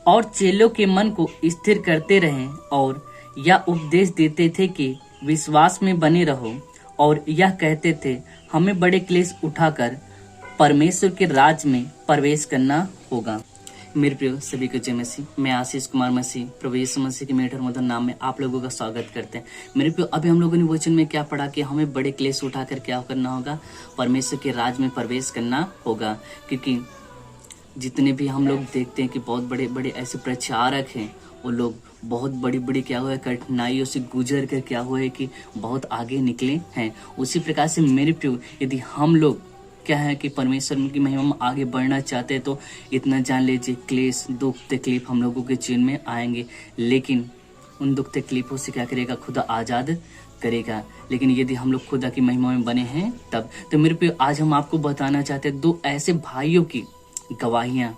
और चेलों के मन को स्थिर करते रहें और यह उपदेश देते थे कि विश्वास में बने रहो, और यह कहते थे हमें बड़े क्लेश उठाकर परमेश्वर के राज में प्रवेश करना होगा। मेरे प्रिय सभी को जय मसीह। मैं आशीष कुमार मसीह प्रभु यीशु मसीह के मेटर मधुर नाम में आप लोगों का स्वागत करते हैं। मेरे प्रिय, अभी हम लोगों ने वचन में क्या पढ़ा कि हमें बड़े क्लेश उठाकर क्या करना होगा, परमेश्वर के राज में प्रवेश करना होगा। क्योंकि जितने भी हम लोग देखते हैं कि बहुत बड़े बड़े ऐसे प्रचारक हैं, वो लोग बहुत बड़ी बड़ी क्या हुआ है कठिनाइयों से गुजर कर क्या हुआ है कि बहुत आगे निकले हैं। उसी प्रकार से मेरे प्रिय, यदि हम लोग क्या है कि परमेश्वर की महिमा में आगे बढ़ना चाहते हैं तो इतना जान लीजिए, क्लेश दुख तकलीफ हम लोगों के जीवन में आएंगे, लेकिन उन दुख तकलीफों से क्या करेगा, खुदा आज़ाद करेगा। लेकिन यदि हम लोग खुदा की महिमा में बने हैं तब। तो मेरे प्रिय, आज हम आपको बताना चाहते हैं दो ऐसे भाइयों की गवाहियाँ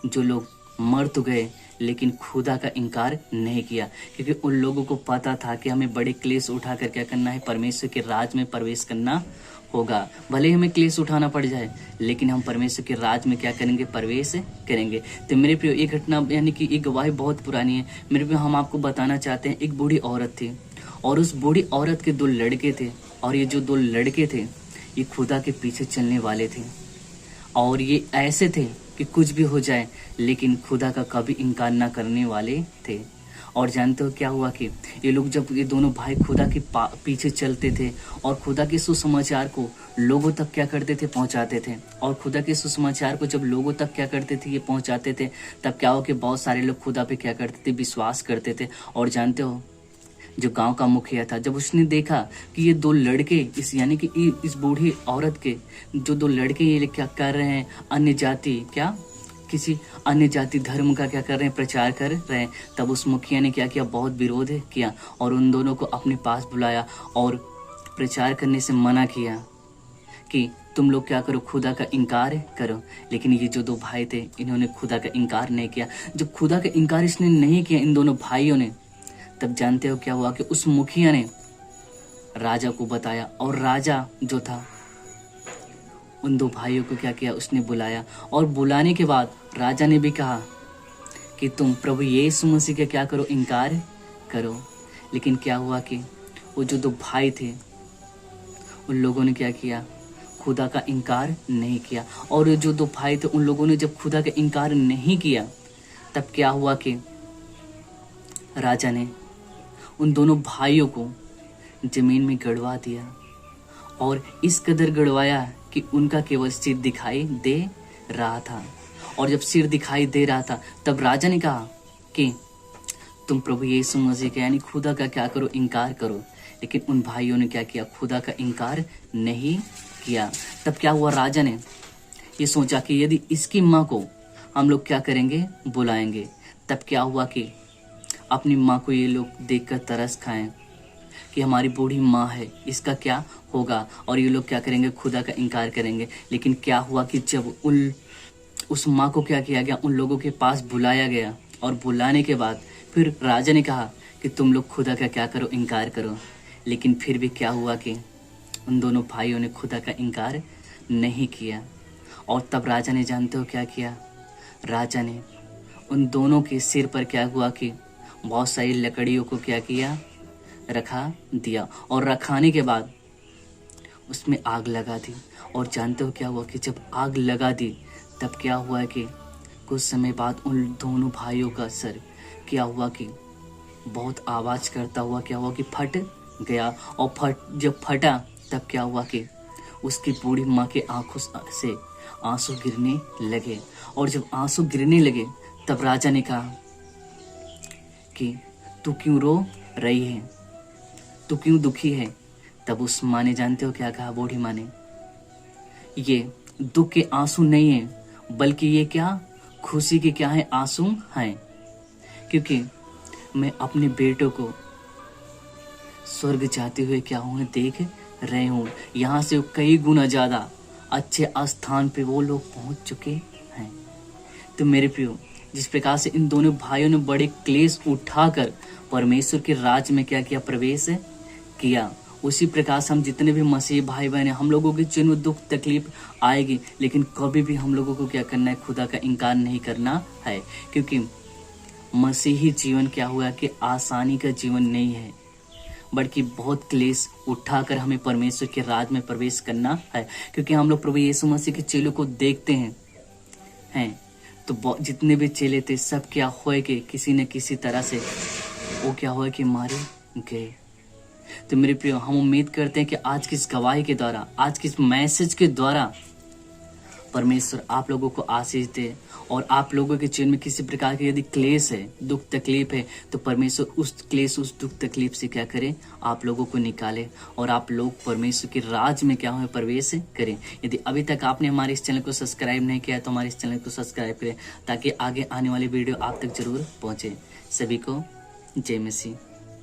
जो लोग मर तो गए लेकिन खुदा का इनकार नहीं किया, क्योंकि उन लोगों को पता था कि हमें बड़े क्लेश उठाकर क्या करना है, परमेश्वर के राज में प्रवेश करना होगा। भले ही हमें क्लेश उठाना पड़ जाए, लेकिन हम परमेश्वर के राज में क्या करेंगे, प्रवेश करेंगे। तो मेरे प्रिय, ये घटना यानी कि ये गवाही बहुत पुरानी है। मेरे प्रिय, हम आपको बताना चाहते हैं, एक बूढ़ी औरत थी और उस बूढ़ी औरत के दो लड़के थे, और ये जो दो लड़के थे ये खुदा के पीछे चलने वाले थे, और ये ऐसे थे कि कुछ भी हो जाए लेकिन खुदा का कभी इनकार ना करने वाले थे। और जानते हो क्या हुआ कि ये लोग, जब ये दोनों भाई खुदा के पीछे चलते थे और खुदा के सुसमाचार को लोगों तक क्या करते थे, पहुंचाते थे, और खुदा के सुसमाचार को जब लोगों तक क्या करते थे, ये पहुंचाते थे, तब क्या हो कि बहुत सारे लोग खुदा पे क्या करते थे, विश्वास करते थे। और जानते हो, जो गांव का मुखिया था, जब उसने देखा कि ये दो लड़के इस यानी कि इस बूढ़ी औरत के जो दो लड़के ये क्या कर रहे हैं, अन्य जाति क्या किसी अन्य जाति धर्म का क्या कर रहे हैं, प्रचार कर रहे हैं, तब उस मुखिया ने क्या किया, बहुत विरोध किया और उन दोनों को अपने पास बुलाया और प्रचार करने से मना किया कि तुम लोग क्या करो, खुदा का इनकार करो। लेकिन ये जो दो भाई थे, इन्होंने खुदा का इनकार नहीं किया। जब खुदा का इनकार इसने नहीं किया, इन दोनों भाइयों ने, तब जानते हो क्या हुआ कि उस मुखिया ने राजा को बताया, और राजा जो था उन दो भाइयों को क्या किया, उसने बुलाया, और बुलाने के बाद राजा ने भी कहा कि तुम प्रभु यीशु मसीह का क्या करो, इनकार करो। लेकिन क्या हुआ कि वो जो दो भाई थे उन लोगों ने क्या किया, खुदा का इनकार नहीं किया। और जो दो भाई थे उन लोगों ने जब खुदा का इनकार नहीं किया, तब क्या हुआ कि राजा ने उन दोनों भाइयों को जमीन में गड़वा दिया, और इस कदर गड़वाया कि उनका केवल सिर दिखाई दे रहा था। और जब सिर दिखाई दे रहा था, तब राजा ने कहा कि तुम प्रभु यीशु मसीह का यानी खुदा का क्या करो, इनकार करो। लेकिन उन भाइयों ने क्या किया, खुदा का इनकार नहीं किया। तब क्या हुआ, राजा ने ये सोचा कि यदि इसकी माँ को हम लोग क्या करेंगे, बुलाएंगे। तब क्या हुआ कि अपनी माँ को ये लोग देखकर तरस खाएं कि हमारी बूढ़ी माँ है, इसका क्या होगा, और ये लोग क्या करेंगे, खुदा का इनकार करेंगे। लेकिन क्या हुआ कि जब उस माँ को क्या किया गया, उन लोगों के पास बुलाया गया, और बुलाने के बाद फिर राजा ने कहा कि तुम लोग खुदा का क्या करो, इनकार करो। लेकिन फिर भी क्या हुआ कि उन दोनों भाइयों ने खुदा का इनकार नहीं किया। और तब राजा ने जानते हो क्या किया, राजा ने उन दोनों के सिर पर क्या हुआ कि बहुत सारी लकड़ियों को क्या किया, रखा दिया, और रखाने के बाद उसमें आग लगा दी। और जानते हो क्या हुआ कि जब आग लगा दी, तब क्या हुआ कि कुछ समय बाद उन दोनों भाइयों का सर क्या हुआ कि बहुत आवाज़ करता हुआ क्या हुआ कि फट गया। और जब फटा, तब क्या हुआ कि उसकी बूढ़ी माँ के आंखों से आंसू गिरने लगे। और जब आंसू गिरने लगे, तब राजा ने कहा कि तू क्यों रो रही है, तू क्यों दुखी है। तब उस माँ ने जानते हो क्या कहा, बूढ़ी माँ ने, ये दुख के आंसू नहीं है, बल्कि ये क्या, खुशी के क्या है, आंसू हैं। क्योंकि मैं अपने बेटों को स्वर्ग जाते हुए क्या हूँ, देख रहे हूँ। यहाँ से कई गुना ज़्यादा अच्छे स्थान पे वो लोग पहुँच चुके हैं। तो मेरे प्रियो, जिस प्रकार से इन दोनों भाइयों ने बड़े क्लेश उठाकर परमेश्वर के राज में क्या किया, प्रवेश किया, उसी प्रकार से हम जितने भी मसीह भाई बहन हैं, हम लोगों के जीवन में दुख तकलीफ आएगी, लेकिन कभी भी हम लोगों को क्या करना है, खुदा का इनकार नहीं करना है। क्योंकि मसीही जीवन क्या हुआ कि आसानी का जीवन नहीं है, बल्कि बहुत क्लेश उठाकर हमें परमेश्वर के राज में प्रवेश करना है। क्योंकि हम लोग प्रभु यीशु मसीह के चेलों को देखते हैं तो जितने भी चेले थे सब क्या हुए कि किसी न किसी तरह से वो क्या हुआ कि मारे गए। तो मेरे प्रियो, हम उम्मीद करते हैं कि आज की इस गवाही के द्वारा, आज की इस मैसेज के द्वारा परमेश्वर आप लोगों को आशीष दे, और आप लोगों के जीवन में किसी प्रकार की यदि क्लेश है, दुख तकलीफ है, तो परमेश्वर उस क्लेश, उस दुख तकलीफ से क्या करे, आप लोगों को निकाले और आप लोग परमेश्वर के राज में क्या हो प्रवेश करें। यदि अभी तक आपने हमारे इस चैनल को सब्सक्राइब नहीं किया तो हमारे इस चैनल को सब्सक्राइब करें, ताकि आगे आने वाली वीडियो आप तक जरूर पहुंचे। सभी को जय मसीह।